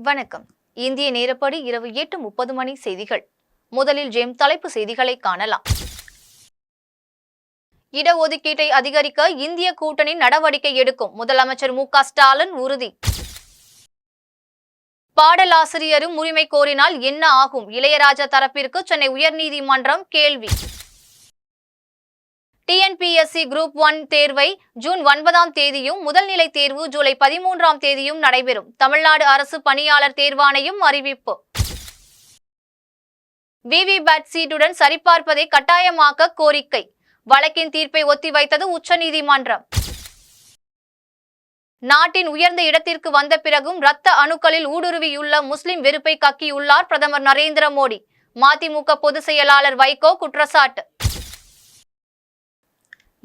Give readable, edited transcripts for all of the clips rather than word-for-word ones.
வணக்கம். இந்திய நேரப்படி இரவு 8:30 மணி செய்திகள். முதலில் ஜெம் தலைப்பு செய்திகளை காணலாம். இடஒதுக்கீட்டை அதிகரிக்க இந்திய கூட்டணி நடவடிக்கை எடுக்கும் முதலமைச்சர் மு.க. ஸ்டாலின் உறுதி. பாடலாசிரியரும் உரிமை கோரினால் என்ன ஆகும்? இளையராஜா தரப்பிற்கு சென்னை உயர்நீதிமன்றம் கேள்வி. டிஎன்பிஎஸ்சி குரூப் 1 தேர்வை ஜூன் 9ஆம் தேதியும் முதல்நிலை தேர்வு ஜூலை 13ஆம் தேதியும் நடைபெறும். தமிழ்நாடு அரசு பணியாளர் தேர்வாணையம் அறிவிப்பு. விவிபேட் சீட்டுடன் சரிபார்ப்பதை கட்டாயமாக்க கோரிக்கை. வழக்கின் தீர்ப்பை ஒத்திவைத்தது உச்சநீதிமன்றம். நாட்டின் உயர்ந்த இடத்திற்கு வந்த பிறகும் இரத்த அணுக்களில் ஊடுருவியுள்ள முஸ்லிம் வெறுப்பை கக்கியுள்ளார் பிரதமர் நரேந்திர மோடி. மதிமுக பொதுச் செயலாளர் வைகோ குற்றச்சாட்டு.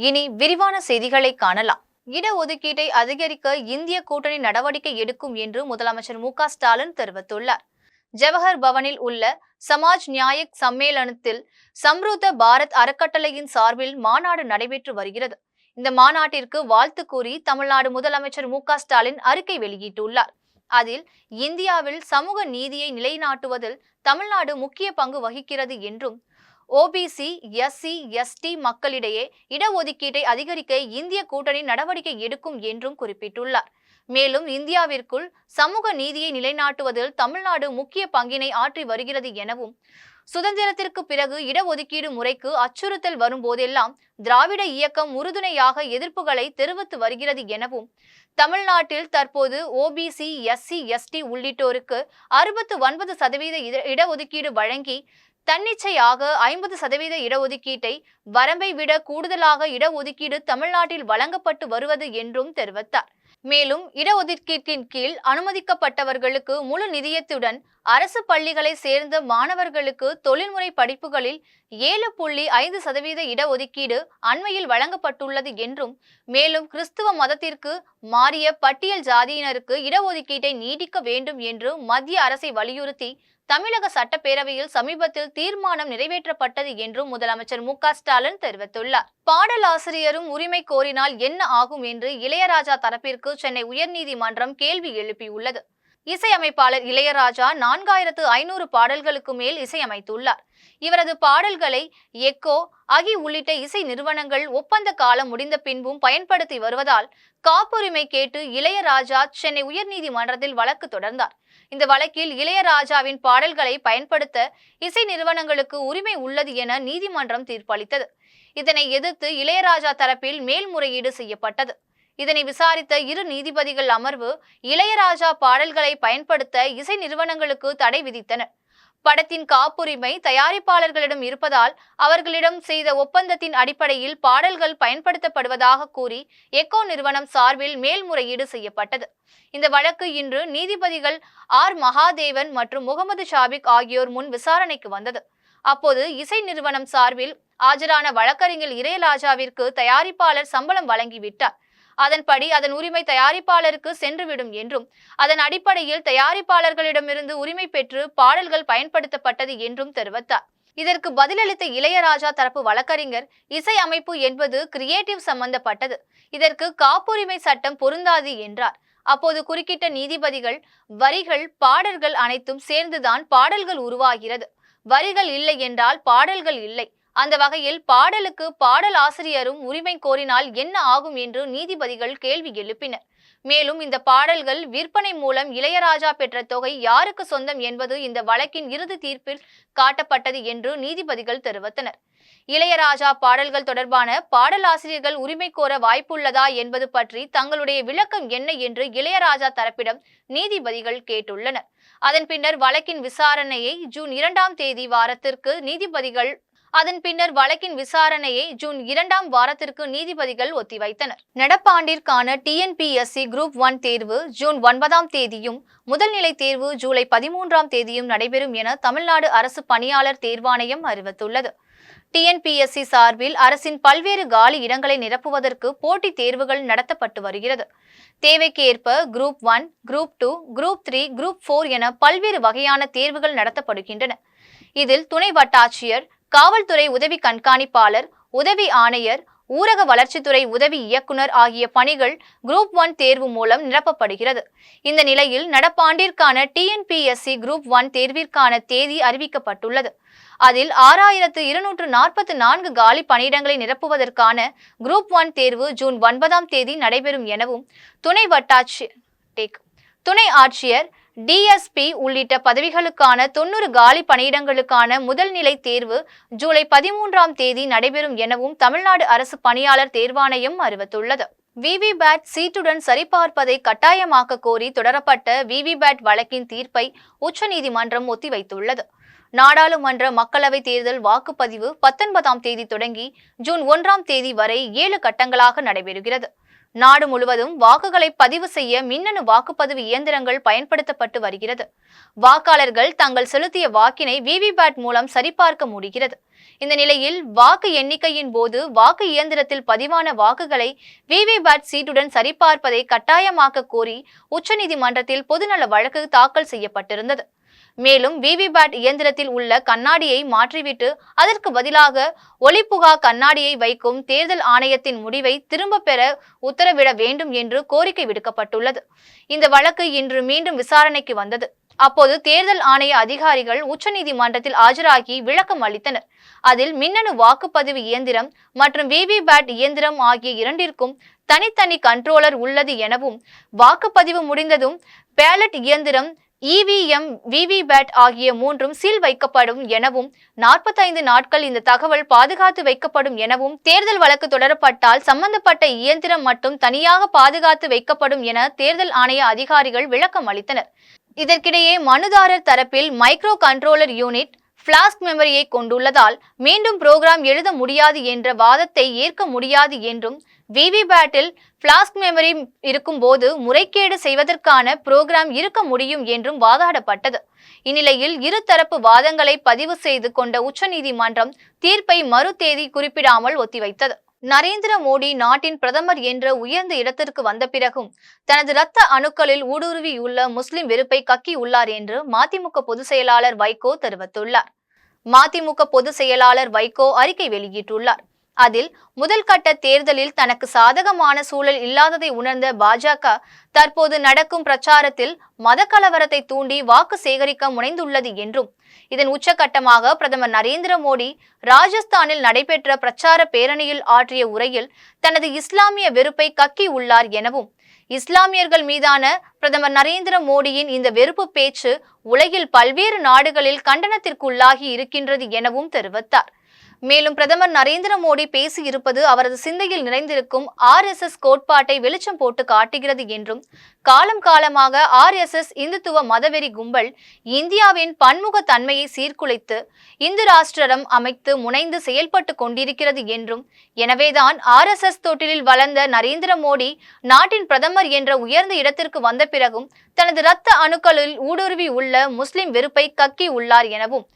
இனி விரிவான செய்திகளை காணலாம். இடஒதுக்கீட்டை அதிகரிக்க இந்திய கூட்டணி நடவடிக்கை எடுக்கும் என்று முதலமைச்சர் மு.க. ஸ்டாலின் தெரிவித்துள்ளார். ஜவஹர் பவனில் உள்ள சமாஜ் நியாயக் சம்மேளனத்தில் சம்ருத்த பாரத் அறக்கட்டளையின் சார்பில் மாநாடு நடைபெற்று வருகிறது. இந்த மாநாட்டிற்கு வாழ்த்து கூறி தமிழ்நாடு முதலமைச்சர் மு.க. ஸ்டாலின் அறிக்கை வெளியிட்டுள்ளார். அதில் இந்தியாவில் சமூக நீதியை நிலைநாட்டுவதில் தமிழ்நாடு முக்கிய பங்கு வகிக்கிறது என்றும் ஓபிசி, எஸ்சி, எஸ்டி மக்களிடையே இடஒதுக்கீட்டை அதிகரிக்க இந்திய கூட்டணி நடவடிக்கை எடுக்கும் என்றும் குறிப்பிட்டுள்ளார். மேலும் இந்தியாவிற்குள் சமூக நீதியை நிலைநாட்டுவதில் தமிழ்நாடு முக்கிய பங்கினை ஆற்றி வருகிறது எனவும், சுதந்திரத்திற்கு பிறகு இடஒதுக்கீடு முறைக்கு அச்சுறுத்தல் வரும்போதெல்லாம் திராவிட இயக்கம் உறுதுணையாக எதிர்ப்புகளை தெரிவித்து வருகிறது எனவும், தமிழ்நாட்டில் தற்போது ஓபிசி, எஸ்சி, எஸ்டி உள்ளிட்டோருக்கு 69% இடஒதுக்கீடு வழங்கி தன்னிச்சையாக 50% இடஒதுக்கீட்டை வரம்பை விட கூடுதலாக இடஒதுக்கீடு தமிழ்நாட்டில் வழங்கப்பட்டு வருவது என்றும் தெரிவித்தார். மேலும் இடஒதுக்கீட்டின் கீழ் அனுமதிக்கப்பட்டவர்களுக்கு முழு நிதியத்துடன் அரசு பள்ளிகளை சேர்ந்த மாணவர்களுக்கு தொழில்முறை படிப்புகளில் 7.5% இடஒதுக்கீடு அண்மையில் வழங்கப்பட்டுள்ளது என்றும், மேலும் கிறிஸ்துவ மதத்திற்கு மாறிய பட்டியல் ஜாதியினருக்கு இடஒதுக்கீட்டை நீடிக்க வேண்டும் என்று மத்திய அரசை வலியுறுத்தி தமிழக சட்டப்பேரவையில் சமீபத்தில் தீர்மானம் நிறைவேற்றப்பட்டது என்றும் முதலமைச்சர் மு.க. ஸ்டாலின் தெரிவித்துள்ளார். பாடலாசிரியரும் உரிமை கோரினால் என்ன ஆகும் என்று இளையராஜா தரப்பிற்கு சென்னை உயர்நீதிமன்றம் கேள்வி எழுப்பியுள்ளது. இசையமைப்பாளர் இளையராஜா 4500 பாடல்களுக்கு மேல் இசையமைத்துள்ளார். இவரது பாடல்களை எக்கோ, அகி உள்ளிட்ட இசை நிறுவனங்கள் ஒப்பந்த காலம் முடிந்த பின்பும் பயன்படுத்தி வருவதால் காப்புரிமை கேட்டு இளையராஜா சென்னை உயர்நீதிமன்றத்தில் வழக்கு தொடர்ந்தார். இந்த வழக்கில் இளையராஜாவின் பாடல்களை பயன்படுத்த இசை நிறுவனங்களுக்கு உரிமை உள்ளது என நீதிமன்றம் தீர்ப்பளித்தது. இதனை எதிர்த்து இளையராஜா தரப்பில் மேல்முறையீடு செய்யப்பட்டது. இதனை விசாரித்த இரு நீதிபதிகள் அமர்வு இளையராஜா பாடல்களை பயன்படுத்த இசை நிறுவனங்களுக்கு தடை விதித்தனர். படத்தின் காப்புரிமை தயாரிப்பாளர்களிடம் இருப்பதால் அவர்களிடம் செய்த ஒப்பந்தத்தின் அடிப்படையில் பாடல்கள் பயன்படுத்தப்படுவதாக கூறி எக்கோ நிறுவனம் சார்பில் மேல்முறையீடு செய்யப்பட்டது. இந்த வழக்கு இன்று நீதிபதிகள் ஆர். மகாதேவன் மற்றும் முகமது ஷாபிக் ஆகியோர் முன் விசாரணைக்கு வந்தது. அப்போது இசை நிறுவனம் சார்பில் ஆஜரான வழக்கறிஞர் இளையராஜாவிற்கு தயாரிப்பாளர் சம்பளம் வழங்கிவிட்டார். அதன்படி அதன் உரிமை தயாரிப்பாளருக்கு சென்றுவிடும் என்றும், அதன் அடிப்படையில் தயாரிப்பாளர்களிடமிருந்து உரிமை பெற்று பாடல்கள் பயன்படுத்தப்பட்டது என்றும் தெரிவித்தார். இதற்கு பதிலளித்த இளையராஜா தரப்பு வழக்கறிஞர், இசை அமைப்பு என்பது கிரியேட்டிவ் சம்பந்தப்பட்டது, இதற்கு காப்புரிமை சட்டம் பொருந்தாது என்றார். அப்போது குறுக்கிட்ட நீதிபதிகள், வரிகள், பாடல்கள் அனைத்தும் சேர்ந்துதான் பாடல்கள் உருவாகிறது. வரிகள் இல்லை என்றால் பாடல்கள் இல்லை. அந்த வகையில் பாடலுக்கு பாடல் ஆசிரியரும் உரிமை கோரினால் என்ன ஆகும் என்று நீதிபதிகள் கேள்வி எழுப்பினர். மேலும் இந்த பாடல்கள் விற்பனை மூலம் இளையராஜா பெற்ற தொகை யாருக்கு சொந்தம் என்பது இந்த வழக்கின் இறுதி தீர்ப்பில் காட்டப்பட்டது என்று நீதிபதிகள் தெரிவித்தனர். இளையராஜா பாடல்கள் தொடர்பான பாடலாசிரியர்கள் உரிமை கோர வாய்ப்புள்ளதா என்பது பற்றி தங்களுடைய விளக்கம் என்ன என்று இளையராஜா தரப்பிடம் நீதிபதிகள் கேட்டுள்ளனர். அதன் பின்னர் வழக்கின் விசாரணையை ஜூன் 2ஆம் தேதி வாரத்திற்கு நீதிபதிகள் ஒத்திவைத்தனர். நடப்பாண்டிற்கான டிஎன்பிஎஸ்சி குரூப் 1 தேர்வு ஜூன் 9ஆம் தேதியும் முதல்நிலை தேர்வு ஜூலை 13ஆம் தேதியும் நடைபெறும் என தமிழ்நாடு அரசு பணியாளர் தேர்வாணையம் அறிவித்துள்ளது. டிஎன்பிஎஸ்சி சார்பில் அரசின் பல்வேறு காலி இடங்களை நிரப்புவதற்கு போட்டித் தேர்வுகள் நடத்தப்பட்டு வருகிறது. தேவைக்கேற்ப குரூப் 1, குரூப் 2, குரூப் 3, குரூப் 4 என பல்வேறு வகையான தேர்வுகள் நடத்தப்படுகின்றன. இதில் துணை வட்டாட்சியர், காவல்துறை உதவி கண்காணிப்பாளர், உதவி ஆணையர், ஊரக வளர்ச்சித்துறை உதவி இயக்குனர் ஆகிய பணிகள் குரூப் 1 தேர்வு மூலம் நிரப்பப்படுகிறது. இந்த நிலையில் நடப்பாண்டிற்கான TNPSC குரூப் 1 தேர்விற்கான தேதி அறிவிக்கப்பட்டுள்ளது. அதில் 6244 காலி பணியிடங்களை நிரப்புவதற்கான குரூப் 1 தேர்வு ஜூன் 9ஆம் தேதி நடைபெறும் எனவும் துணை ஆட்சியர் DSP உள்ளிட்ட பதவிகளுக்கான 90 காலி பணியிடங்களுக்கான முதல் நிலை தேர்வு ஜூலை 13ஆம் தேதி நடைபெறும் எனவும் தமிழ்நாடு அரசு பணியாளர் தேர்வாணையம் அறிவித்துள்ளது. விவிபேட் சீட்டுடன் சரிபார்ப்பதை கட்டாயமாக்க கோரி தொடரப்பட்ட விவிபேட் வழக்கின் தீர்ப்பை உச்சநீதிமன்றம் ஒத்திவைத்துள்ளது. நாடாளுமன்ற மக்களவை தேர்தல் வாக்குப்பதிவு 19ஆம் தேதி தொடங்கி ஜூன் 1ஆம் தேதி வரை 7 கட்டங்களாக நடைபெறுகிறது. நாடு முழுவதும் வாக்குகளை பதிவு செய்ய மின்னணு வாக்குப்பதிவு இயந்திரங்கள் பயன்படுத்தப்பட்டு வருகிறது. வாக்காளர்கள் தங்கள் செலுத்திய வாக்கினை விவிபேட் மூலம் சரிபார்க்க முடிகிறது. இந்த நிலையில் வாக்கு எண்ணிக்கையின் போது வாக்கு இயந்திரத்தில் பதிவான வாக்குகளை விவிபேட் சீட்டுடன் சரிபார்ப்பதை கட்டாயமாக்க கோரி உச்சநீதிமன்றத்தில் பொதுநல வழக்கு தாக்கல் செய்யப்பட்டிருந்தது. மேலும் விவிபேட் இயந்திரத்தில் உள்ள கண்ணாடியை மாற்றிவிட்டு அதற்கு பதிலாக ஒளிப்புகா கண்ணாடியை வைக்கும் தேர்தல் ஆணையத்தின் முடிவை திரும்ப பெற உத்தரவிட வேண்டும் என்று கோரிக்கை விடுக்கப்பட்டுள்ளது. இந்த வழக்கு இன்று மீண்டும் விசாரணைக்கு வந்தது. அப்போது தேர்தல் ஆணைய அதிகாரிகள் உச்சநீதிமன்றத்தில் ஆஜராகி விளக்கம் அளித்தனர். அதில் மின்னணு வாக்குப்பதிவு இயந்திரம் மற்றும் விவிபேட் இயந்திரம் ஆகிய இரண்டிற்கும் தனித்தனி கண்ட்ரோலர் உள்ளது எனவும், வாக்குப்பதிவு முடிந்ததும் பேலட் இயந்திரம், EVM, விவிபேட் ஆகிய மூன்றும் சீல் வைக்கப்படும் எனவும் 45 நாட்கள் இந்த தகவல் பாதுகாத்து வைக்கப்படும் எனவும், தேர்தல் வழக்கு தொடரப்பட்டால் சம்பந்தப்பட்ட இயந்திரம் மட்டும் தனியாக பாதுகாத்து வைக்கப்படும் என தேர்தல் ஆணைய அதிகாரிகள் விளக்கம் அளித்தனர். இதற்கிடையே மனுதாரர் தரப்பில் மைக்ரோ கண்ட்ரோலர் யூனிட் பிளாஷ் மெமரியை கொண்டுள்ளதால் மீண்டும் புரோகிராம் எழுத முடியாது என்ற வாதத்தை ஏற்க முடியாது என்றும், விவிபேட்டில் பிளாஷ் மெமரி இருக்கும் போது முறைகேடு செய்வதற்கான புரோகிராம் இருக்க முடியும் என்றும் வாதாடப்பட்டது. இந்நிலையில் இருதரப்பு வாதங்களை பதிவு செய்து கொண்ட உச்சநீதிமன்றம் தீர்ப்பை மறு தேதி குறிப்பிடாமல் ஒத்திவைத்தது. நரேந்திர மோடி நாட்டின் பிரதமர் என்ற உயர்ந்த இடத்திற்கு வந்த பிறகும் தனது இரத்த அணுக்களில் ஊடுருவியுள்ள முஸ்லிம் வெறுப்பை கக்கியுள்ளார் என்று மதிமுக பொதுச் செயலாளர் வைகோ தெரிவித்துள்ளார். மதிமுக பொதுச் செயலாளர் வைகோ அறிக்கை வெளியிட்டுள்ளார். அதில் முதல் கட்ட தேர்தலில் தனக்கு சாதகமான சூழல் இல்லாததை உணர்ந்த பாஜக தற்போது நடக்கும் பிரச்சாரத்தில் மத கலவரத்தை தூண்டி வாக்கு சேகரிக்க முனைந்துள்ளது என்றும், இதன் உச்சகட்டமாக பிரதமர் நரேந்திர மோடி ராஜஸ்தானில் நடைபெற்ற பிரச்சார பேரணியில் ஆற்றிய உரையில் தனது இஸ்லாமிய வெறுப்பை கக்கி உள்ளார் எனவும், இஸ்லாமியர்கள் மீதான பிரதமர் நரேந்திர மோடியின் இந்த வெறுப்பு பேச்சு உலகில் பல்வேறு நாடுகளில் கண்டனத்திற்குள்ளாகி இருக்கின்றது எனவும் தெரிவித்தார். மேலும் பிரதமர் நரேந்திர மோடி பேசியிருப்பது அவரது சிந்தையில் நிறைந்திருக்கும் RSS கோட்பாட்டை வெளிச்சம் போட்டு காட்டுகிறது என்றும், காலம் காலமாக RSS இந்துத்துவ மதவெறி கும்பல் இந்தியாவின் பன்முக தன்மையை சீர்குலைத்து இந்து ராஷ்டிரம் அமைத்து முனைந்து செயல்பட்டு கொண்டிருக்கிறது என்றும், எனவேதான் RSS தொட்டிலில் வளர்ந்த நரேந்திர மோடி நாட்டின் பிரதமர் என்ற உயர்ந்த இடத்திற்கு வந்த பிறகும் தனது இரத்த அணுக்களில் ஊடுருவி உள்ள முஸ்லிம் வெறுப்பை கக்கி உள்ளார் எனவும்,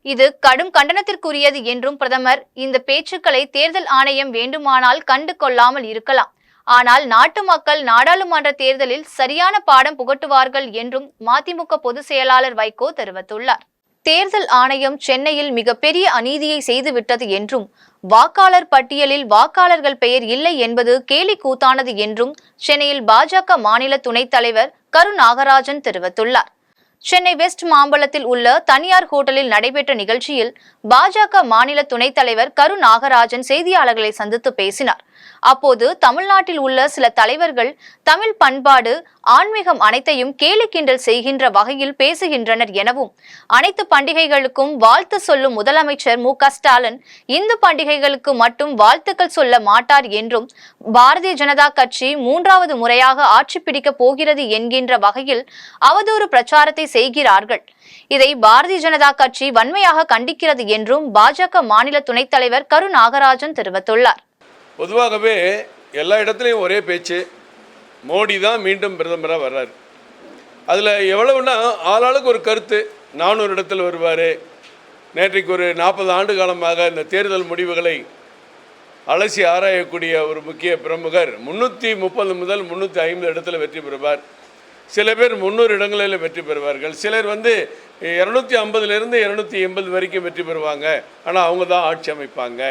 இது கடும் கண்டனத்திற்குரியது என்றும், பிரதமர் இந்த பேச்சுக்களை தேர்தல் ஆணையம் வேண்டுமானால் கண்டு கொள்ளாமல் இருக்கலாம், ஆனால் நாட்டு மக்கள் நாடாளுமன்ற தேர்தலில் சரியான பாடம் புகட்டுவார்கள் என்றும் மதிமுக பொதுச் செயலாளர் வைகோ தெரிவித்துள்ளார். தேர்தல் ஆணையம் சென்னையில் மிகப்பெரிய அநீதியை செய்துவிட்டது என்றும், வாக்காளர் பட்டியலில் வாக்காளர்கள் பெயர் இல்லை என்பது கேலி கூத்தானது என்றும் சென்னையில் பாஜக மாநில துணைத் தலைவர் கரு நாகராஜன் தெரிவித்துள்ளார். சென்னை வெஸ்ட் மாம்பலத்தில் உள்ள தனியார் ஹோட்டலில் நடைபெற்ற நிகழ்ச்சியில் பாஜக மாநில துணைத் தலைவர் கரு நாகராஜன் செய்தியாளர்களை சந்தித்து பேசினார். அப்போது தமிழ்நாட்டில் உள்ள சில தலைவர்கள் தமிழ் பண்பாடு, ஆன்மீகம் அனைத்தையும் கேலி கிண்டல் செய்கின்ற வகையில் பேசுகின்றனர் எனவும், அனைத்து பண்டிகைகளுக்கும் வாழ்த்து சொல்லும் முதலமைச்சர் மு.க. ஸ்டாலின் இந்து பண்டிகைகளுக்கு மட்டும் வாழ்த்துக்கள் சொல்ல மாட்டார் என்றும், பாரதிய ஜனதா கட்சி 3வது முறையாக ஆட்சி பிடிக்க போகிறது என்கின்ற வகையில் அவதூறு பிரச்சாரத்தை செய்கிறார்கள். இதை பாரதிய ஜனதா கட்சி வன்மையாக கண்டிக்கிறது என்றும் பாஜக மாநில துணைத் தலைவர் கரு நாகராஜன் தெரிவித்துள்ளார். பொதுவாகவே எல்லா இடத்துலையும் ஒரே பேச்சு, மோடி தான் மீண்டும் பிரதமராக வர்றார். அதில் எவ்வளவுன்னா ஆளாளுக்கு ஒரு கருத்து, 400 இடத்துல வருவார். நேற்றைக்கு ஒரு 40 ஆண்டு காலமாக இந்த தேர்தல் முடிவுகளை அலசி ஆராயக்கூடிய ஒரு முக்கிய பிரமுகர் 330 முதல் 350 இடத்துல வெற்றி பெறுவார். சில பேர் 300 இடங்களில் வெற்றி பெறுவார்கள். சிலர் 250லேருந்து 280 வரைக்கும் வெற்றி பெறுவாங்க. ஆனால் அவங்க தான் ஆட்சி அமைப்பாங்க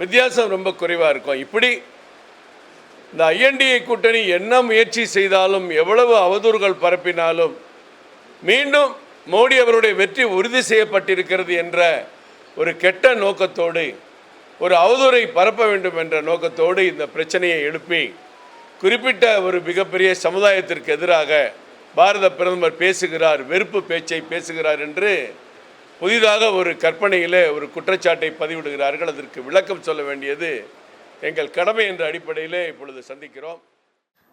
வித்தியாசம் ரொம்ப குறைவாக இருக்கும். இப்படி இந்த ஐஎன்டிஏ கூட்டணி என்ன முயற்சி செய்தாலும், எவ்வளவு அவதூறுகள் பரப்பினாலும், மீண்டும் மோடி அவருடைய வெற்றி உறுதி செய்யப்பட்டிருக்கிறது என்ற ஒரு கெட்ட நோக்கத்தோடு, ஒரு அவதூறை பரப்ப வேண்டும் என்ற நோக்கத்தோடு இந்த பிரச்சனையை எழுப்பி குறிப்பிட்ட ஒரு மிகப்பெரிய சமுதாயத்திற்கு எதிராக பாரத பிரதமர் பேசுகிறார், வெறுப்பு பேச்சை பேசுகிறார் என்று புதிதாக ஒரு கற்பனையிலே ஒரு குற்றச்சாட்டை பதிவிடுகிறார்கள். அதற்கு விளக்கம் சொல்ல வேண்டியது எங்கள் கடமை என்ற அடிப்படையிலே இப்பொழுது சந்திக்கிறோம்.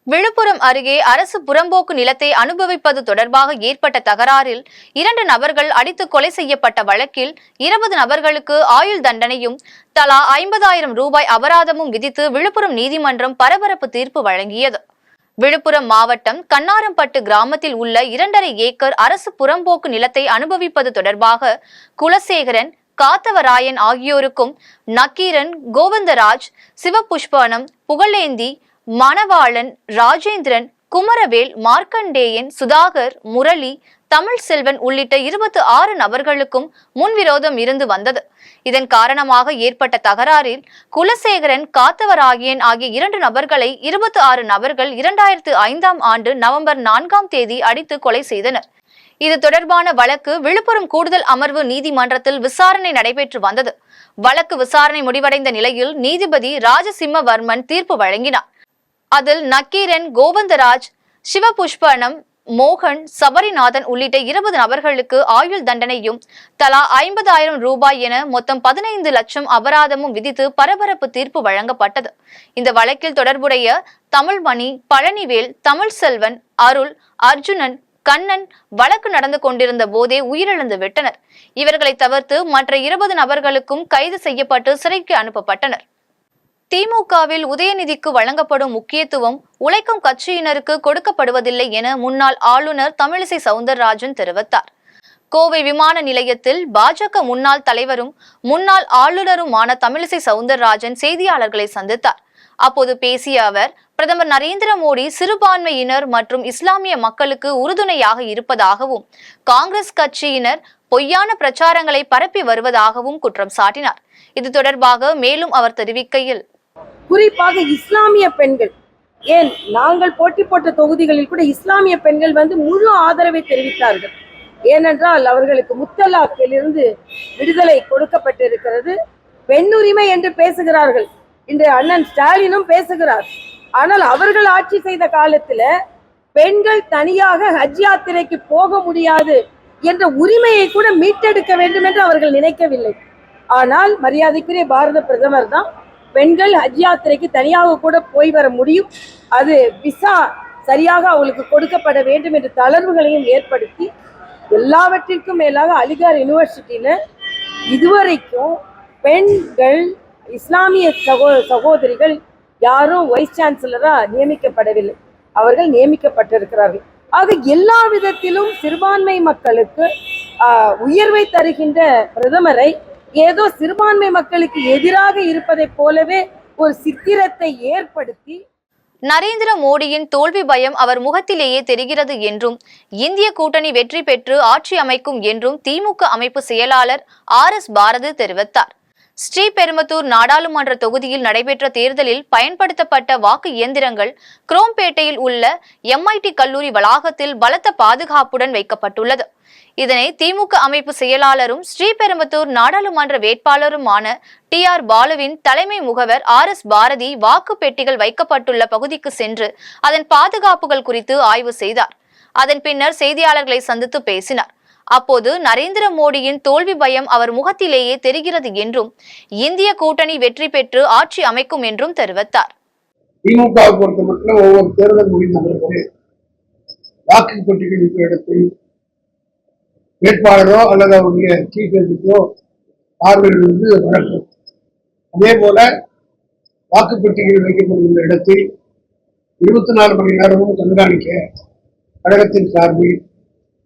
விழுப்புரம் அருகே அரசு புறம்போக்கு நிலத்தை அனுபவிப்பது தொடர்பாக ஏற்பட்ட தகராறில் 2 நபர்கள் அடித்து கொலை செய்யப்பட்ட வழக்கில் 20 நபர்களுக்கு ஆயுள் தண்டனையும் தலா 50,000 ரூபாய் அபராதமும் விதித்து விழுப்புரம் நீதிமன்றம் பரபரப்பு தீர்ப்பு வழங்கியது. விழுப்புரம் மாவட்டம் கண்ணாரம்பட்டு கிராமத்தில் உள்ள 2.5 ஏக்கர் அரசு புறம்போக்கு நிலத்தை அனுபவிப்பது தொடர்பாக குலசேகரன், காத்தவராயன் ஆகியோருக்கும் நக்கீரன், கோவிந்தராஜ், சிவபுஷ்பனம், புகழேந்தி, மணவாளன், ராஜேந்திரன், குமரவேல், மார்க்கண்டேயன், சுதாகர், முரளி, தமிழ் செல்வன் உள்ளிட்ட 26 நபர்களுக்கும் முன்விரோதம் இருந்து வந்தது. இதன் காரணமாக ஏற்பட்ட தகராறில் குலசேகரன், காத்தவராயன் ஆகிய 2 நபர்களை 26 நபர்கள் 2005ஆம் ஆண்டு நவம்பர் 4ஆம் தேதி அடித்து கொலை செய்தனர். இது தொடர்பான வழக்கு விழுப்புரம் கூடுதல் அமர்வு நீதிமன்றத்தில் விசாரணை நடைபெற்று வந்தது. வழக்கு விசாரணை முடிவடைந்த நிலையில் நீதிபதி ராஜசிம்மவர்மன் தீர்ப்பு வழங்கினார். அதில் நக்கீரன், கோவிந்தராஜ், சிவபுஷ்பனம், மோகன், சபரிநாதன் உள்ளிட்ட 20 நபர்களுக்கு ஆயுள் தண்டனையும் தலா 50,000 ரூபாய் என மொத்தம் 15 லட்சம் அபராதமும் விதித்து பரபரப்பு தீர்ப்பு வழங்கப்பட்டது. இந்த வழக்கில் தொடர்புடைய தமிழ்மணி, பழனிவேல், தமிழ் செல்வன், அருள், அர்ஜுனன், கண்ணன் வழக்கு நடந்து கொண்டிருந்த போதே உயிரிழந்து விட்டனர். இவர்களை தவிர்த்து மற்ற 20 நபர்களுக்கும் கைது செய்யப்பட்டு சிறைக்கு அனுப்பப்பட்டனர். திமுகவில் உதயநிதிக்கு வழங்கப்படும் முக்கியத்துவம் உழைக்கும் கட்சியினருக்கு கொடுக்கப்படுவதில்லை என முன்னாள் ஆளுநர் தமிழிசை சவுந்தரராஜன் தெரிவித்தார். கோவை விமான நிலையத்தில் பாஜக முன்னாள் தலைவரும் முன்னாள் ஆளுநருமான தமிழிசை சவுந்தரராஜன் செய்தியாளர்களை சந்தித்தார். அப்போது பேசிய அவர், பிரதமர் நரேந்திர மோடி சிறுபான்மையினர் மற்றும் இஸ்லாமிய மக்களுக்கு உறுதுணையாக இருப்பதாகவும் காங்கிரஸ் கட்சியினர் பொய்யான பிரச்சாரங்களை பரப்பி வருவதாகவும் குற்றம் சாட்டினார். இது தொடர்பாக மேலும் அவர் தெரிவிக்கையில், குறிப்பாக இஸ்லாமிய பெண்கள், ஏன் நாங்கள் போட்டி போட்ட தொகுதிகளில் கூட இஸ்லாமிய பெண்கள் முழு ஆதரவை தெரிவித்தார்கள். ஏனென்றால் அவர்களுக்கு முத்தலாக்கிலிருந்து விடுதலை கொடுக்கப்பட்டிருக்கிறது. பெண்ணுரிமை என்று பேசுகிறார்கள். இன்று அண்ணன் ஸ்டாலினும் பேசுகிறார். ஆனால் அவர்கள் ஆட்சி செய்த காலத்துல பெண்கள் தனியாக ஹஜ் யாத்திரைக்கு போக முடியாது என்ற உரிமையை கூட மீட்டெடுக்க வேண்டும் என்று அவர்கள் நினைக்கவில்லை. ஆனால் மரியாதைக்குரிய பாரத பிரதமர் தான் பெண்கள் ஹஜ் யாத்திரைக்கு தனியாக கூட போய் வர முடியும், அது விசா சரியாக அவங்களுக்கு கொடுக்கப்பட வேண்டும் என்ற தளர்வுகளையும் ஏற்படுத்தி, எல்லாவற்றிற்கும் மேலாக அலிகார் யூனிவர்சிட்டியில இதுவரைக்கும் பெண்கள் இஸ்லாமிய சகோதரிகள் யாரும் வைஸ் சான்சலரா நியமிக்கப்படவில்லை, அவர்கள் நியமிக்கப்பட்டிருக்கிறார்கள். ஆக எல்லா விதத்திலும் சிறுபான்மை மக்களுக்கு உயர்வை தருகின்ற பிரதமரை ஏதோ சிறுபான்மை மக்களுக்கு எதிராக இருப்பதை போலவே ஒரு சித்திரத்தை ஏற்படுத்தி, நரேந்திர மோடியின் தோல்வி பயம் அவர் முகத்திலேயே தெரிகிறது என்றும் இந்திய கூட்டணி வெற்றி பெற்று ஆட்சி அமைக்கும் என்றும் திமுக அமைப்பு செயலாளர் RS பாரதி தெரிவித்தார். ஸ்ரீபெரும்புதூர் நாடாளுமன்ற தொகுதியில் நடைபெற்ற தேர்தலில் பயன்படுத்தப்பட்ட வாக்கு இயந்திரங்கள் குரோம்பேட்டையில் உள்ள MIT கல்லூரி வளாகத்தில் பலத்த பாதுகாப்புடன் வைக்கப்பட்டுள்ளது. இதனை திமுக அமைப்பு செயலாளரும் ஸ்ரீபெரும்புதூர் நாடாளுமன்ற வேட்பாளருமான TR பாலுவின் தலைமை முகவர் RS பாரதி வாக்கு பெட்டிகள் வைக்கப்பட்டுள்ள பகுதிக்கு சென்று அதன் பாதுகாப்புகள் குறித்து ஆய்வு செய்தார். அதன் பின்னர் செய்தியாளர்களை சந்தித்து பேசினார். அப்போது நரேந்திர மோடியின் தோல்வி பயம் அவர் முகத்திலேயே தெரிகிறது என்றும் இந்திய கூட்டணி வெற்றி பெற்று ஆட்சி அமைக்கும் என்றும் தெரிவித்தார். திமுகவை பொறுத்த மட்டும் ஒவ்வொரு தேர்தல் முடிந்த பிறகு வாக்கு பெட்டிகள் இருக்கிற இடத்தில் வேட்பாளரோ அல்லது அவருடைய சீஃப் எதிர்ப்போ பார்வையிலிருந்து வழக்கம். அதே போல வாக்குப்பெட்டிகள் வைக்கப்படுகின்ற இடத்தில் 24 மணி நேரமும் கண்காணிக்க கழகத்தின் சார்பில்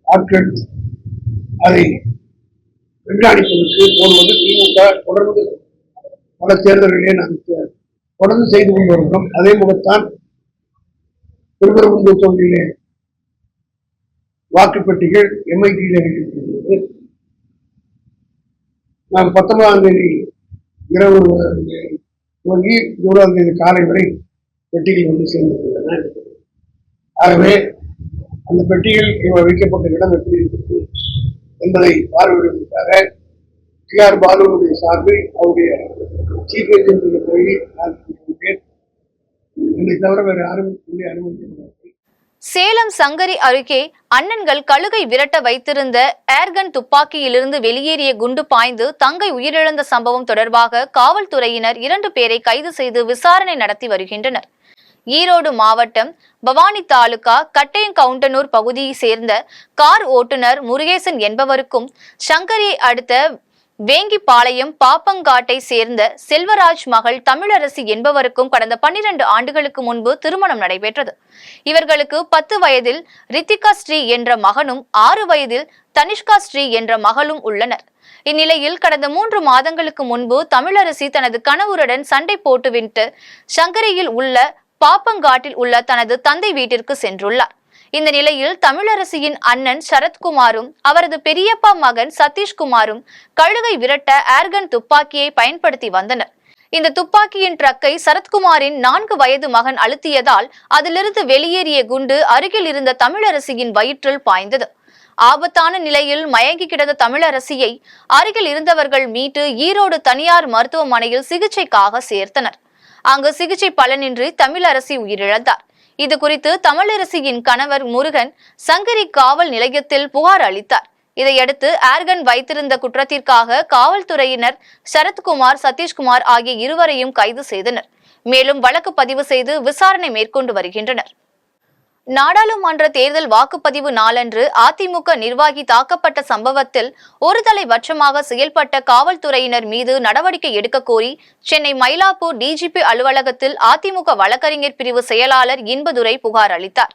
ஆட்கள் அதை கண்காணிப்பதற்கு போடுவது திமுக தொடர்ந்து பல தேர்தல்களிலே நாங்கள் தொடர்ந்து செய்து கொண்டு வருகிறோம். அதே போலத்தான் திருப்பரங்குன்றம் தொகுதியிலே வாக்குப்பெட்டிகள் MIT வைக்கப்படுகிறது. நாம் 19ஆம் தேதி இரவு துவங்கி 1ஆம் தேதி காலை வரை பெட்டிகள் வந்து சேர்ந்திருக்கின்றன. ஆகவே அந்த பெட்டிகள் வைக்கப்பட்ட இடம் எப்படி இருக்கிறது என்பதை பார்வையிடுவதற்காக டிஆர் பாலுவுடைய சார்பில் அவருடைய சீஃப் ஏஜென்ட் போய் நான் என்னை தவிர வேறு யாரும் உள்ளே அனுமதிக்கப்படவில்லை. சேலம் சங்கரி அருகே அண்ணன்கள் கழுகை விரட்ட வைத்திருந்த ஏர்கன் துப்பாக்கியிலிருந்து வெளியேறிய குண்டு பாய்ந்து தங்கை உயிரிழந்த சம்பவம் தொடர்பாக காவல்துறையினர் 2 பேரை கைது செய்து விசாரணை நடத்தி வருகின்றனர். ஈரோடு மாவட்டம் பவானி தாலுகா கட்டையங்கவுண்டனூர் பகுதியை சேர்ந்த கார் ஓட்டுநர் முருகேசன் என்பவருக்கும் சங்கரியை அடுத்த வேங்கிப்பாளையம் பாப்பங்காட்டை சேர்ந்த செல்வராஜ் மகள் தமிழரசி என்பவருக்கும் கடந்த 12 ஆண்டுகளுக்கு முன்பு திருமணம் நடைபெற்றது. இவர்களுக்கு 10 வயதில் ரித்திகா ஸ்ரீ என்ற மகனும் 6 வயதில் தனிஷ்கா ஸ்ரீ என்ற மகளும் உள்ளனர். இந்நிலையில் கடந்த 3 மாதங்களுக்கு முன்பு தமிழரசி தனது கணவருடன் சண்டை போட்டுவிட்டு சங்கரியில் உள்ள பாப்பங்காட்டில் உள்ள தனது தந்தை வீட்டிற்கு சென்றுள்ளார். இந்த நிலையில் தமிழரசியின் அண்ணன் சரத்குமாரும் அவரது பெரியப்பா மகன் சதீஷ்குமாரும் கழுகை விரட்ட ஏர்கன் துப்பாக்கியை பயன்படுத்தி வந்தனர். இந்த துப்பாக்கியின் ட்ரக்கை சரத்குமாரின் 4 வயது மகன் அழுத்தியதால் அதிலிருந்து வெளியேறிய குண்டு அருகில் இருந்த தமிழரசியின் வயிற்றில் பாய்ந்தது. ஆபத்தான நிலையில் மயங்கி கிடந்த தமிழரசியை அருகில் இருந்தவர்கள் மீட்டு ஈரோடு தனியார் மருத்துவமனையில் சிகிச்சைக்காக சேர்த்தனர். அங்கு சிகிச்சை பலனின்றி தமிழரசி உயிரிழந்தார். இது குறித்து தமிழரசியின் கணவர் முருகன் சங்கரி காவல் நிலையத்தில் புகார் அளித்தார். இதையடுத்து ஏர்கன் வைத்திருந்த குற்றத்திற்காக காவல்துறையினர் சரத்குமார், சதீஷ்குமார் ஆகிய இருவரையும் கைது செய்தனர். மேலும் வழக்கு பதிவு செய்து விசாரணை மேற்கொண்டு வருகின்றனர். நாடாளுமன்ற தேர்தல் வாக்குப்பதிவு நாளன்று அதிமுக நிர்வாகி தாக்கப்பட்ட சம்பவத்தில் ஒருதலைபட்சமாக செயல்பட்ட காவல்துறையினர் மீது நடவடிக்கை எடுக்க கோரி சென்னை மயிலாப்பூர் டிஜிபி அலுவலகத்தில் அதிமுக வழக்கறிஞர் பிரிவு செயலாளர் இன்பதுரை புகார் அளித்தார்.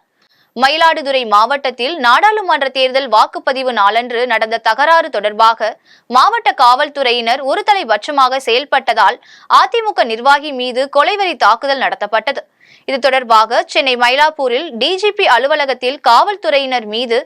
மயிலாடுதுறை மாவட்டத்தில் நாடாளுமன்ற தேர்தல் வாக்குப்பதிவு நாளன்று நடந்த தகராறு தொடர்பாக மாவட்ட காவல்துறையினர் ஒருதலைபட்சமாக செயல்பட்டதால் அதிமுக நிர்வாகி மீது கொலைவெறி தாக்குதல் நடத்தப்பட்டது. இது தொடர்பாக சென்னை மயிலாப்பூரில் டிஜிபி அலுவலகத்தில் காவல்துறையினர் மீது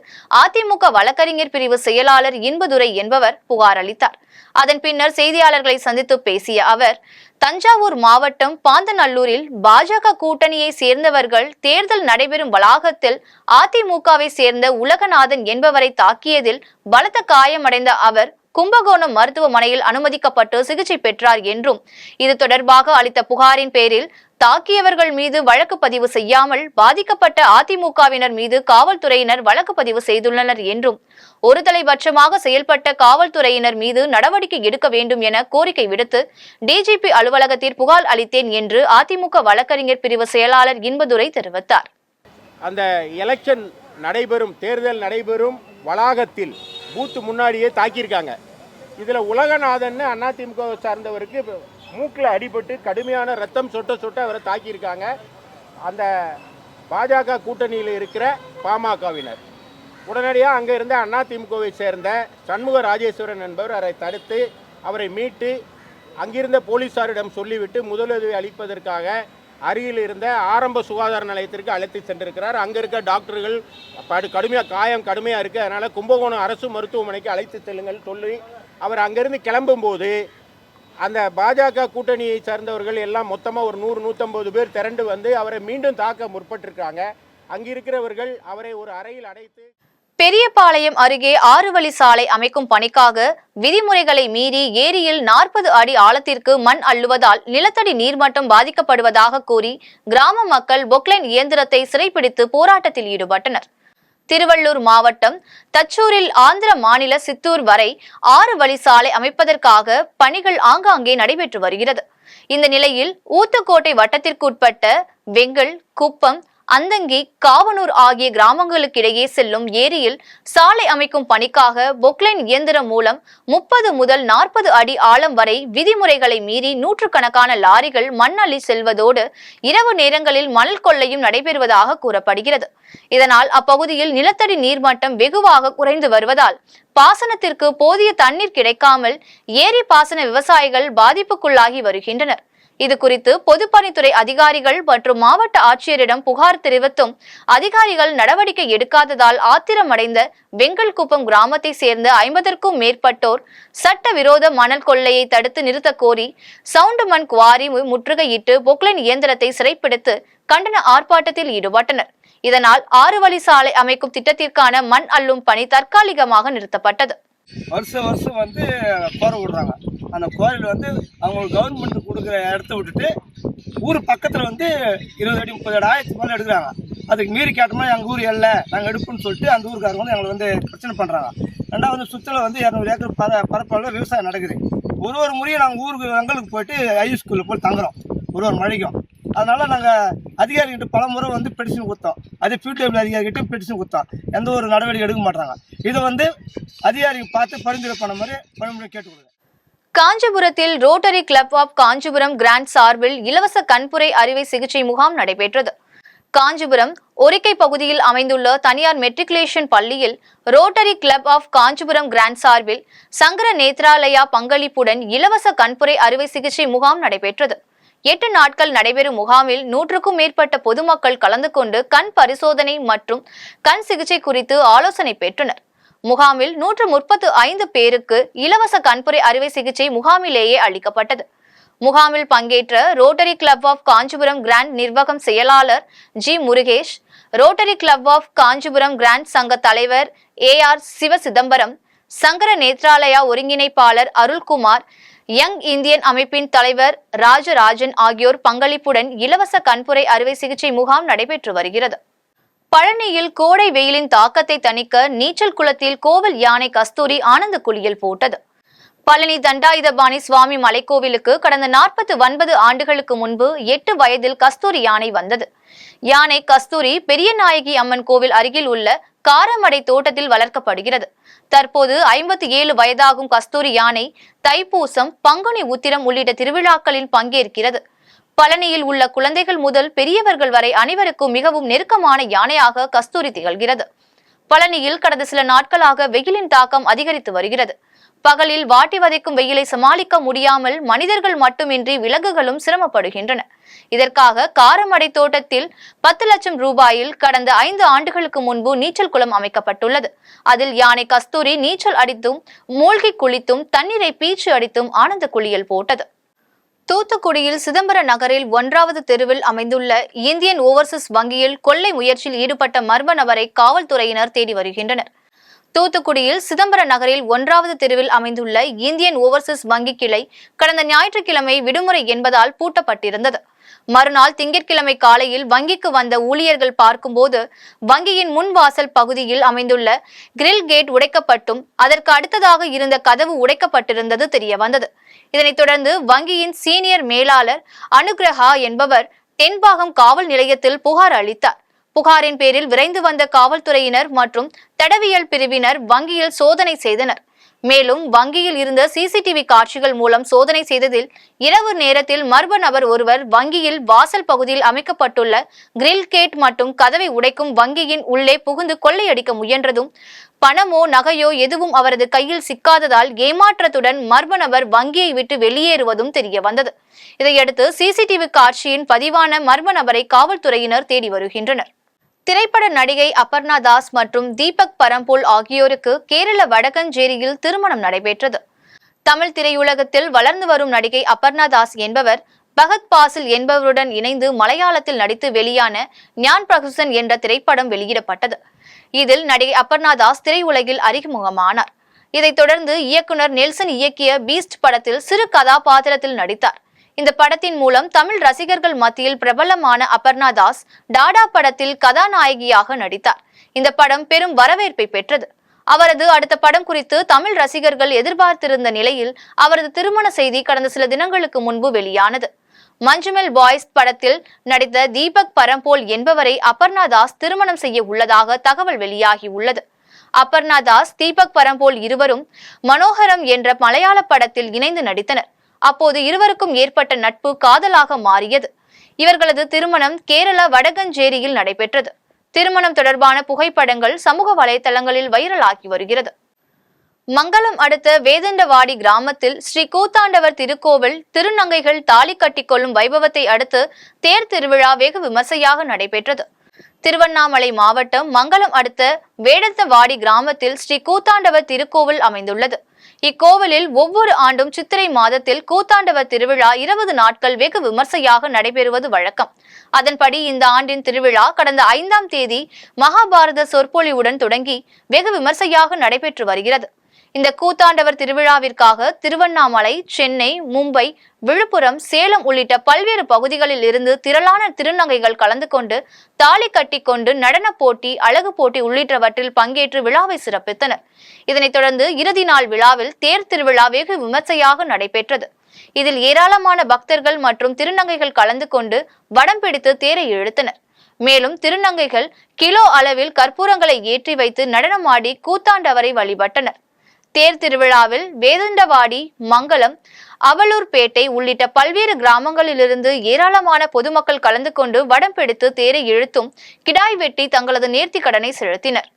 அதிமுக வழக்கறிஞர் பிரிவு செயலாளர் இன்பதுரை என்பவர் புகார் அளித்தார். அதன் பின்னர் செய்தியாளர்களை சந்தித்து பேசிய அவர், தஞ்சாவூர் மாவட்டம் பாந்தநல்லூரில் பாஜக கூட்டணியை சேர்ந்தவர்கள் தேர்தல் நடைபெறும் வளாகத்தில் அதிமுகவை சேர்ந்த உலகநாதன் என்பவரை தாக்கியதில் பலத்த காயமடைந்த அவர் கும்பகோணம் மருத்துவமனையில் அனுமதிக்கப்பட்டு சிகிச்சை பெற்றார் என்றும், இது தொடர்பாக அளித்த புகாரின் பேரில் தாக்கியவர்கள் மீது வழக்கு பதிவு செய்யாமல் பாதிக்கப்பட்ட அதிமுகவினர் மீது காவல்துறையினர் வழக்கு பதிவு செய்துள்ளனர் என்றும், ஒருதலைபட்சமாக செயல்பட்ட காவல்துறையினர் மீது நடவடிக்கை எடுக்க வேண்டும் என கோரிக்கை விடுத்து டிஜிபி அலுவலகத்தில் புகார் அளித்தேன் என்று அதிமுக வழக்கறிஞர் பிரிவு செயலாளர் இன்பதுரை தெரிவித்தார். அந்த எலெக்ஷன் நடைபெறும் தேர்தல் நடைபெறும் வளாகத்தில் பூத்து முன்னாடியே தாக்கியிருக்காங்க. இதில் உலகநாதன் அதிமுக சார்ந்தவருக்கு மூக்கில் அடிபட்டு கடுமையான ரத்தம் சொட்ட அவரை தாக்கியிருக்காங்க. அந்த பாஜக கூட்டணியில் இருக்கிற பாமகவினர் உடனடியாக அங்கே இருந்த அதிமுகவை சேர்ந்த சண்முக ராஜேஸ்வரன் என்பவர் அவரை தடுத்து அவரை மீட்டு அங்கிருந்த போலீசாரிடம் சொல்லிவிட்டு முதலுதவி அளிப்பதற்காக அருகில் இருந்த ஆரம்ப சுகாதார நிலையத்திற்கு அழைத்து சென்றிருக்கிறார். அங்கே இருக்க டாக்டர்கள் காயம் கடுமையாக இருக்குது, அதனால் கும்பகோணம் அரசு மருத்துவமனைக்கு அழைத்து செல்லுங்கள் சொல்லி அவர் அங்கிருந்து கிளம்பும்போது அந்த பாஜக கூட்டணியை சார்ந்தவர்கள் எல்லாம் மொத்தமாக ஒரு 100-150 பேர் திரண்டு வந்து அவரை மீண்டும் தாக்க முற்பட்டிருக்காங்க. அங்கிருக்கிறவர்கள் அவரை ஒரு அறையில் அடைத்து பெரியபாளையம் அருகே 6 வழி சாலை அமைக்கும் பணிக்காக விதிமுறைகளை மீறி ஏரியில் 40 அடி ஆழத்திற்கு மண் அள்ளுவதால் நிலத்தடி நீர்மட்டம் பாதிக்கப்படுவதாக கூறி கிராம மக்கள் பொக்லைன் இயந்திரத்தை சிறைப்பிடித்து போராட்டத்தில் ஈடுபட்டனர். திருவள்ளூர் மாவட்டம் தச்சூரில் ஆந்திர மாநில சித்தூர் வரை 6 வழி சாலை அமைப்பதற்காக பணிகள் ஆங்காங்கே நடைபெற்று வருகிறது. இந்த நிலையில் ஊத்துக்கோட்டை வட்டத்திற்குட்பட்ட வெங்கல், குப்பம், அந்தங்கி, காவனூர் ஆகிய கிராமங்களுக்கிடையே செல்லும் ஏரியில் சாலை அமைக்கும் பணிக்காக பொக்லைன் இயந்திரம் மூலம் 30 முதல் 40 அடி ஆழம் வரை விதிமுறைகளை மீறி நூற்றுக்கணக்கான லாரிகள் மண் அள்ளி செல்வதோடு இரவு நேரங்களில் மணல் கொள்ளையும் நடைபெறுவதாக கூறப்படுகிறது. இதனால் அப்பகுதியில் நிலத்தடி நீர்மட்டம் வெகுவாக குறைந்து வருவதால் பாசனத்திற்கு போதிய தண்ணீர் கிடைக்காமல் ஏரி பாசன விவசாயிகள் பாதிப்புக்குள்ளாகி வருகின்றனர். இது குறித்து பொதுப்பணித்துறை அதிகாரிகள் மற்றும் மாவட்ட ஆட்சியரிடம் புகார் தெரிவித்தும் அதிகாரிகள் நடவடிக்கை எடுக்காததால் ஆத்திரமடைந்த வெங்கல்குப்பம் கிராமத்தை சேர்ந்த 50க்கும் மேற்பட்டோர் சட்டவிரோத மணல் கொள்ளையை தடுத்து நிறுத்த கோரி சவுண்டு மண் குவாரி முற்றுகையிட்டு பொக்லைன் இயந்திரத்தை சிறைப்பிடித்து கண்டன ஆர்ப்பாட்டத்தில் ஈடுபட்டனர். இதனால் 6 வழி சாலை அமைக்கும் திட்டத்திற்கான மண் அள்ளும் பணி தற்காலிகமாக நிறுத்தப்பட்டது. வருஷம் வந்து கோரை விடுறாங்க. அந்த கோரையில் வந்து அவங்க கவர்மெண்ட் கொடுக்குற இடத்த விட்டுட்டு ஊர் பக்கத்தில் வந்து 20 அடி 30 அடி ஆயிரத்துக்கு மேலே எடுக்கிறாங்க. அதுக்கு மீறி கேட்டோம்னா எங்கள் ஊர் இல்லை நாங்கள் எடுப்போம்னு சொல்லிட்டு அந்த ஊருக்காரங்க வந்து எங்களை வந்து பிரச்சனை பண்ணுறாங்க. ரெண்டாவது சுற்றில் வந்து 200 ஏக்கர் பரப்பளவில் விவசாயம் நடக்குது. ஒரு முறையும் நாங்கள் ஊருக்கு எங்களுக்கு போயிட்டு ஐயூ ஸ்கூலில் போய் தங்குறோம் ஒரு மழைக்கும். அதனால் நாங்கள் அதிகாரிகிட்ட பல முறை வந்து பெட்டிஷன் கொடுத்தோம். அது பிடபிள்யூ அதிகாரிகிட்ட பெட்டிஷன் கொடுத்தோம். எந்த ஒரு நடவடிக்கை எடுக்க மாட்டாங்க. இதை வந்து அதிகாரிகள் பார்த்து பரிந்துரை பண்ண மாதிரி பணிமுறை கேட்டுக்கொள்ளுங்க. காஞ்சிபுரத்தில் rotary club of Kanchipuram grand சார்பில் இலவச கண்புரை அறுவை சிகிச்சை முகாம் நடைபெற்றது. காஞ்சிபுரம் ஒரிக்கை பகுதியில் அமைந்துள்ள தனியார் மெட்ரிகுலேஷன் பள்ளியில் rotary club of Kanchipuram grand சார்பில் சங்கர நேத்ராலயா பங்களிப்புடன் இலவச கண்புரை அறுவை சிகிச்சை முகாம் நடைபெற்றது. 8 நாட்கள் நடைபெறும் முகாமில் 100க்கும் மேற்பட்ட பொதுமக்கள் கலந்து கொண்டு கண் பரிசோதனை மற்றும் கண் சிகிச்சை குறித்து ஆலோசனை பெற்றனர். முகாமில் 135 பேருக்கு இலவச கண்புரை அறுவை சிகிச்சை முகாமிலேயே அளிக்கப்பட்டது. முகாமில் பங்கேற்ற rotary club of Kanchipuram grand நிர்வாகம் செயலாளர் G Murugesh, rotary club of Kanchipuram grand சங்க தலைவர் AR சிவசிதம்பரம், சங்கர நேத்ராலயா ஒருங்கிணைப்பாளர் அருள்குமார், யங் இந்தியன் அமைப்பின் தலைவர் ராஜராஜன் ஆகியோர் பங்களிப்புடன் இலவச கண்புரை அறுவை சிகிச்சை முகாம் நடைபெற்று வருகிறது. பழனியில் கோடை வெயிலின் தாக்கத்தை தணிக்க நீச்சல் குளத்தில் கோவில் யானை கஸ்தூரி ஆனந்த குளியல் போட்டது. பழனி தண்டாயுதபாணி சுவாமி மலைக்கோவிலுக்கு கடந்த 49 ஆண்டுகளுக்கு முன்பு 8 வயதில் கஸ்தூரி யானை வந்தது. யானை கஸ்தூரி பெரியநாயகி அம்மன் கோவில் அருகில் உள்ள காரமடை தோட்டத்தில் வளர்க்கப்படுகிறது. தற்போது 57 வயதாகும் கஸ்தூரி யானை தைப்பூசம், பங்குனி உத்திரம் உள்ளிட்ட திருவிழாக்களில் பங்கேற்கிறது. பழனியில் உள்ள குழந்தைகள் முதல் பெரியவர்கள் வரை அனைவருக்கும் மிகவும் நெருக்கமான யானையாக கஸ்தூரி திகழ்கிறது. பழனியில் கடந்த சில நாட்களாக வெயிலின் தாக்கம் அதிகரித்து வருகிறது. பகலில் வாட்டி வதைக்கும் வெயிலை சமாளிக்க முடியாமல் மனிதர்கள் மட்டுமின்றி விலங்குகளும் சிரமப்படுகின்றன. இதற்காக காரமடை தோட்டத்தில் 10 லட்சம் ரூபாயில் கடந்த 5 ஆண்டுகளுக்கு முன்பு நீச்சல் குளம் அமைக்கப்பட்டுள்ளது. அதில் யானை கஸ்தூரி நீச்சல் அடித்தும் மூழ்கி குளித்தும் தண்ணீரை பீச்சு அடித்தும் ஆனந்த குளியல் போட்டது. தூத்துக்குடியில் சிதம்பர நகரில் 1வது தெருவில் அமைந்துள்ள இந்தியன் ஓவர்சீஸ் வங்கியில் கொள்ளை முயற்சியில் ஈடுபட்ட மர்ம நபரை காவல்துறையினர் தேடி வருகின்றனர். தூத்துக்குடியில் சிதம்பர நகரில் 1வது தெருவில் அமைந்துள்ள இந்தியன் ஓவர்சீஸ் வங்கி கிளை கடந்த ஞாயிற்றுக்கிழமை விடுமுறை என்பதால் பூட்டப்பட்டிருந்தது. மறுநாள் திங்கட்கிழமை காலையில் வங்கிக்கு வந்த ஊழியர்கள் பார்க்கும்போது வங்கியின் முன்வாசல் பகுதியில் அமைந்துள்ள கிரில் கேட் உடைக்கப்பட்டும் அதற்கு அடுத்ததாக இருந்த கதவு உடைக்கப்பட்டிருந்தது தெரிய வந்தது. இதனைத் தொடர்ந்து வங்கியின் சீனியர் மேலாளர் அனுகிரஹா என்பவர் தென்பாகம் காவல் நிலையத்தில் புகார் அளித்தார். புகாரின் பேரில் விரைந்து வந்த காவல்துறையினர் மற்றும் தடவியல் பிரிவினர் வங்கியில் சோதனை செய்தனர். மேலும் வங்கியில் இருந்த சிசிடிவி காட்சிகள் மூலம் சோதனை செய்ததில் இரவு நேரத்தில் மர்ம நபர் ஒருவர் வங்கியில் வாசல் பகுதியில் அமைக்கப்பட்டுள்ள கிரில் கேட் மற்றும் கதவை உடைக்கும் வங்கியின் உள்ளே புகுந்து கொள்ளையடிக்க முயன்றதும் பணமோ நகையோ எதுவும் அவரது கையில் சிக்காததால் ஏமாற்றத்துடன் மர்ம நபர் வங்கியை விட்டு வெளியேறுவதும் தெரிய வந்தது. இதையடுத்து சிசிடிவி காட்சியின் பதிவான மர்ம நபரை காவல்துறையினர் தேடி வருகின்றனர். திரைப்பட நடிகை அபர்ணா தாஸ் மற்றும் தீபக் பரம்போல் ஆகியோருக்கு கேரள வடகஞ்சேரியில் திருமணம் நடைபெற்றது. தமிழ் திரையுலகத்தில் வளர்ந்து வரும் நடிகை அபர்ணா தாஸ் என்பவர் பகத் பாசில் என்பவருடன் இணைந்து மலையாளத்தில் நடித்து வெளியான ஞான் பிரகுசன் என்ற திரைப்படம் வெளியிடப்பட்டது. இதில் நடிகை அபர்ணா தாஸ் திரையுலகில் அறிமுகமானார். இதைத் தொடர்ந்து இயக்குனர் நெல்சன் இயக்கிய பீஸ்ட் படத்தில் சிறு கதாபாத்திரத்தில் நடித்தார். இந்த படத்தின் மூலம் தமிழ் ரசிகர்கள் மத்தியில் பிரபலமான அபர்ணா தாஸ் டாடா படத்தில் கதாநாயகியாக நடித்தார். இந்த படம் பெரும் வரவேற்பை பெற்றது. அவரது அடுத்த படம் குறித்து தமிழ் ரசிகர்கள் எதிர்பார்த்திருந்த நிலையில் அவரது திருமண செய்தி கடந்த சில தினங்களுக்கு முன்பு வெளியானது. மஞ்சுமெல் பாய்ஸ் படத்தில் நடித்த தீபக் பரம்போல் என்பவரை அபர்ணா தாஸ் திருமணம் செய்ய உள்ளதாக தகவல் வெளியாகி உள்ளது. அபர்ணா தாஸ், தீபக் பரம்போல் இருவரும் மனோகரம் என்ற மலையாள படத்தில் இணைந்து நடித்தனர். அப்போது இருவருக்கும் ஏற்பட்ட நட்பு காதலாக மாறியது. இவர்களது திருமணம் கேரள வடகஞ்சேரியில் நடைபெற்றது. திருமணம் தொடர்பான புகைப்படங்கள் சமூக வலைதளங்களில் வைரலாகி வருகிறது. மங்களம் அடுத்த வேதண்டவாடி கிராமத்தில் ஸ்ரீ கூத்தாண்டவர் திருக்கோவில் திருநங்கைகள் தாலி கட்டிக்கொள்ளும் வைபவத்தை அடுத்து தேர் திருவிழா வெகு விமர்சையாக நடைபெற்றது. திருவண்ணாமலை மாவட்டம் மங்களம் அடுத்த வேடந்தவாடி கிராமத்தில் ஸ்ரீ கூத்தாண்டவர் திருக்கோவில் அமைந்துள்ளது. இக்கோவிலில் ஒவ்வொரு ஆண்டும் சித்திரை மாதத்தில் கூத்தாண்டவர் திருவிழா 20 நாட்கள் வெகு விமர்சையாக நடைபெறுவது வழக்கம். அதன்படி இந்த ஆண்டின் திருவிழா கடந்த 5ஆம் தேதி மகாபாரத சொற்பொழிவுடன் தொடங்கி வெகு விமர்சையாக நடைபெற்று வருகிறது. இந்த கூத்தாண்டவர் திருவிழாவிற்காக திருவண்ணாமலை, சென்னை, மும்பை, விழுப்புரம், சேலம் உள்ளிட்ட பல்வேறு பகுதிகளில் இருந்து திரளான திருநங்கைகள் கலந்து கொண்டு தாலி கட்டிக்கொண்டு நடன போட்டி, அழகு போட்டி உள்ளிட்டவற்றில் பங்கேற்று விழாவை சிறப்பித்தனர். இதனைத் தொடர்ந்து இறுதி நாள் விழாவில் தேர் திருவிழா வெகு விமர்சையாக நடைபெற்றது. இதில் ஏராளமான பக்தர்கள் மற்றும் திருநங்கைகள் கலந்து கொண்டு வடம் பிடித்து தேரை இழுத்தனர். மேலும் திருநங்கைகள் கிலோ அளவில் கற்பூரங்களை ஏற்றி வைத்து நடனமாடி கூத்தாண்டவரை வழிபட்டனர். தேர் திருவிழாவில் வேதண்டவாடி, மங்களம், அவலூர்பேட்டை உள்ளிட்ட பல்வேறு கிராமங்களிலிருந்து ஏராளமான பொதுமக்கள் கலந்து கொண்டு வடம் பிடித்து தேரை இழுத்தும் கிடாய் வெட்டி தங்களது நேர்த்தி கடனை செலுத்தினர்.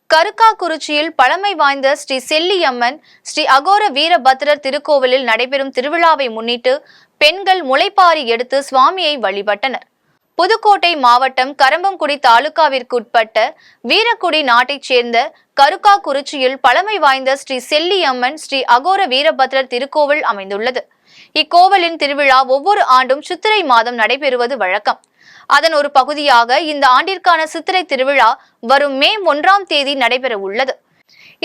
கருக்காக்குறிச்சியில் பழமை வாய்ந்த ஸ்ரீ செல்லியம்மன் ஸ்ரீ அகோர வீரபத்ரர் திருக்கோவிலில் நடைபெறும் திருவிழாவை முன்னிட்டு பெண்கள் முளைப்பாரி எடுத்து சுவாமியை வழிபட்டனர். புதுக்கோட்டை மாவட்டம் கரம்பக்குடி தாலுகாவிற்குட்பட்ட வீரக்குடி நாட்டைச் சேர்ந்த கருக்காக்குறிச்சியில் பழமை வாய்ந்த ஸ்ரீ செல்லியம்மன் ஸ்ரீ அகோர வீரபத்ரர் திருக்கோவில் அமைந்துள்ளது. இக்கோவிலின் திருவிழா ஒவ்வொரு ஆண்டும் சித்திரை மாதம் நடைபெறுவது வழக்கம். அதன் ஒரு பகுதியாக இந்த ஆண்டிற்கான சித்திரை திருவிழா வரும் மே 1ஆம் தேதி நடைபெற உள்ளது.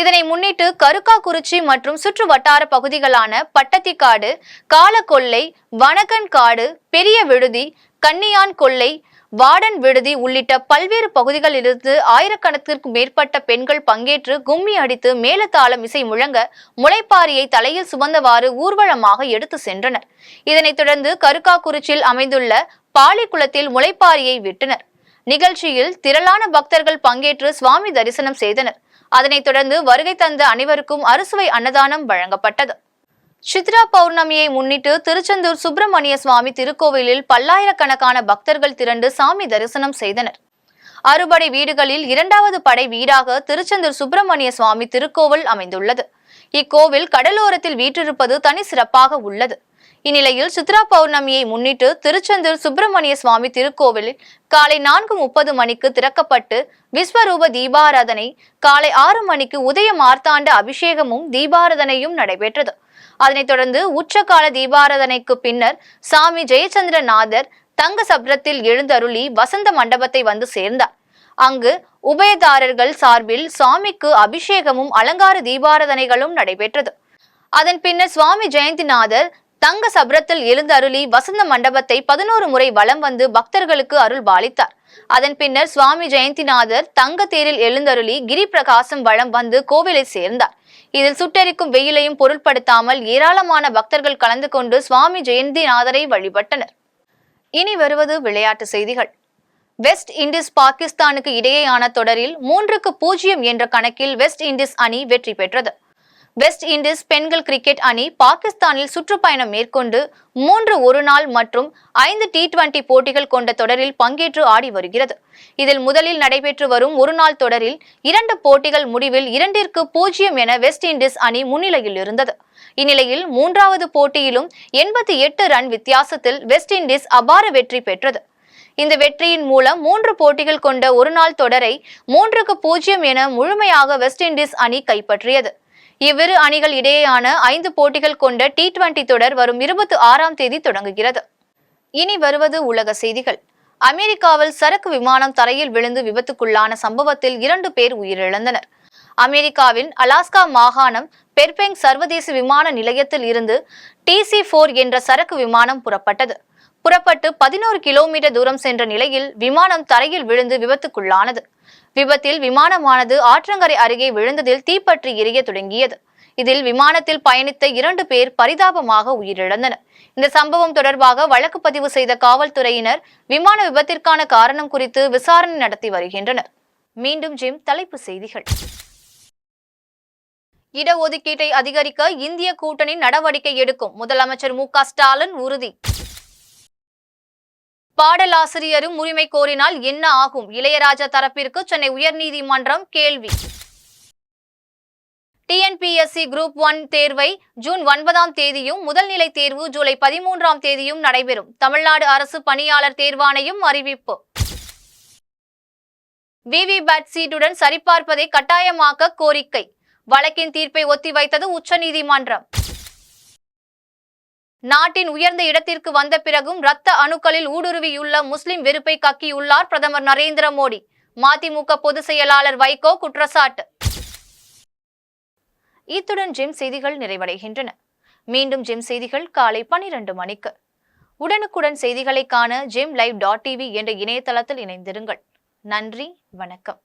இதனை முன்னிட்டு கருக்காக்குறிச்சி மற்றும் சுற்று வட்டார பகுதிகளான பட்டத்திக்காடு, காலக்கொல்லை, வனகன் காடு, பெரிய விடுதி, கன்னியான் கொல்லை, வார்டன் விடுதி உள்ளிட்ட பல்வேறு பகுதிகளிலிருந்து ஆயிரக்கணக்கிற்கு மேற்பட்ட பெண்கள் பங்கேற்று கும்மி அடித்து மேளதாளம் இசை முழங்க முளைப்பாரியை தலையில் சுமந்தவாறு ஊர்வலமாக எடுத்து சென்றனர். இதனைத் தொடர்ந்து கருக்காக்குறிச்சியில் அமைந்துள்ள பாலிக்குளத்தில் முளைப்பாரியை விட்டனர். நிகழ்ச்சியில் திரளான பக்தர்கள் பங்கேற்று சுவாமி தரிசனம் செய்தனர். அதனைத் தொடர்ந்து வருகை தந்த அனைவருக்கும் அறுசுவை அன்னதானம் வழங்கப்பட்டது. சித்ரா பௌர்ணமியை முன்னிட்டு திருச்செந்தூர் சுப்பிரமணிய சுவாமி திருக்கோவிலில் பல்லாயிரக்கணக்கான பக்தர்கள் திரண்டு சாமி தரிசனம் செய்தனர். அறுபடை வீடுகளில் 2வது படை வீடாக திருச்செந்தூர் சுப்பிரமணிய சுவாமி திருக்கோவில் அமைந்துள்ளது. இக்கோவில் கடலோரத்தில் வீற்றிருப்பது தனி சிறப்பாக உள்ளது. இந்நிலையில் சித்ரா பௌர்ணமியை முன்னிட்டு திருச்செந்தூர் சுப்பிரமணிய சுவாமி திருக்கோவிலில் காலை 4:30 மணிக்கு திறக்கப்பட்டு விஸ்வரூப தீபாராதனை, காலை 6 மணிக்கு உதய மார்த்தாண்ட அபிஷேகமும் தீபாராதனையும் நடைபெற்றது. அதனைத் தொடர்ந்து உச்சகால தீபாராதனைக்கு பின்னர் சாமி ஜெயச்சந்திரநாதர் தங்க சப்ரத்தில் எழுந்தருளி வசந்த மண்டபத்தை வந்து சேர்ந்தார். அங்கு உபயதாரர்கள் சார்பில் சுவாமிக்கு அபிஷேகமும் அலங்கார தீபாராதனைகளும் நடைபெற்றது. அதன் பின்னர் சுவாமி ஜெயந்திநாதர் தங்க சப்ரத்தில் எழுந்தருளி வசந்த மண்டபத்தை 11 முறை வலம் வந்து பக்தர்களுக்கு அருள் பாலித்தார். அதன் பின்னர் சுவாமி ஜெயந்திநாதர் தங்க தேரில் எழுந்தருளி கிரி பிரகாசம் வலம் வந்து கோவிலை சேர்ந்தார். இதில் சுட்டெரிக்கும் வெயிலையும் பொருட்படுத்தாமல் ஏராளமான பக்தர்கள் கலந்து கொண்டு சுவாமி ஜெயந்திநாதரை வழிபட்டனர். இனி வருவது விளையாட்டு செய்திகள். வெஸ்ட் இண்டீஸ் பாகிஸ்தானுக்கு இடையேயான தொடரில் 3-0 என்ற கணக்கில் வெஸ்ட் இண்டீஸ் அணி வெற்றி பெற்றது. வெஸ்ட் இண்டீஸ் பெண்கள் கிரிக்கெட் அணி பாகிஸ்தானில் சுற்றுப்பயணம் மேற்கொண்டு 3 ஒருநாள் மற்றும் 5 T20 போட்டிகள் கொண்ட தொடரில் பங்கேற்று ஆடி வருகிறது. இதில் முதலில் நடைபெற்று வரும் ஒருநாள் தொடரில் 2 போட்டிகள் முடிவில் 2-0 என வெஸ்ட் இண்டீஸ் அணி முன்னிலையில் இருந்தது. இந்நிலையில் 3வது போட்டியிலும் 88 ரன் வித்தியாசத்தில் வெஸ்ட் இண்டீஸ் அபார வெற்றி பெற்றது. இந்த வெற்றியின் மூலம் 3 போட்டிகள் கொண்ட ஒருநாள் தொடரை 3-0 என முழுமையாக வெஸ்ட் இண்டீஸ் அணி கைப்பற்றியது. இவ்விரு அணிகள் இடையேயான 5 போட்டிகள் கொண்ட T20 தொடர் வரும் 26ஆம் தேதி தொடங்குகிறது. இனி வருவது உலக செய்திகள். அமெரிக்காவில் சரக்கு விமானம் தரையில் விழுந்து விபத்துக்குள்ளான சம்பவத்தில் 2 பேர் உயிரிழந்தனர். அமெரிக்காவின் அலாஸ்கா மாகாணம் பெர்பெங் சர்வதேச விமான நிலையத்தில் இருந்து TC-4 என்ற சரக்கு விமானம் புறப்பட்டு 11 கிலோமீட்டர் தூரம் சென்ற நிலையில் விமானம் தரையில் விழுந்து விபத்துக்குள்ளானது. விபத்தில் விமானமானது ஆற்றங்கரை அருகே விழுந்ததில் தீப்பற்றி எரிய தொடங்கியது. இதில் விமானத்தில் பயணித்த 2 பேர் பரிதாபமாக உயிரிழந்தனர். இந்த சம்பவம் தொடர்பாக வழக்கு பதிவு செய்த காவல்துறையினர் விமான விபத்திற்கான காரணம் குறித்து விசாரணை நடத்தி வருகின்றனர். மீண்டும் தலைப்பு செய்திகள். இடஒதுக்கீட்டை அதிகரிக்க இந்திய கூட்டணி நடவடிக்கை எடுக்கும் முதலமைச்சர் மு.க. ஸ்டாலின் உறுதி. பாடலாசிரியரும் உரிமை கோரினால் என்ன ஆகும்? இளையராஜா தரப்பிற்கு சென்னை உயர்நீதிமன்றம் கேள்வி. டிஎன்பிஎஸ்சி குரூப் 1 தேர்வை ஜூன் 9ஆம் தேதியும் முதல்நிலை தேர்வு ஜூலை 13ஆம் தேதியும் நடைபெறும். தமிழ்நாடு அரசு பணியாளர் தேர்வாணையம் அறிவிப்பு. விவிபேட் சீட்டுடன் சரிபார்ப்பதை கட்டாயமாக்க கோரிக்கை. வழக்கின் தீர்ப்பை ஒத்திவைத்தது உச்சநீதிமன்றம். நாட்டின் உயர்ந்த இடத்திற்கு வந்த பிறகும் இரத்த அணுக்களில் ஊடுருவியுள்ள முஸ்லிம் வெறுப்பை கக்கியுள்ளார் பிரதமர் நரேந்திர மோடி. மதிமுக பொதுச் செயலாளர் வைகோ குற்றச்சாட்டு. இத்துடன் ஜெம் செய்திகள் நிறைவடைகின்றன. மீண்டும் ஜெம் செய்திகள் காலை 12 மணிக்கு. உடனுக்குடன் செய்திகளை காண GemLive.tv என்ற இணையதளத்தில் இணைந்திருங்கள். நன்றி, வணக்கம்.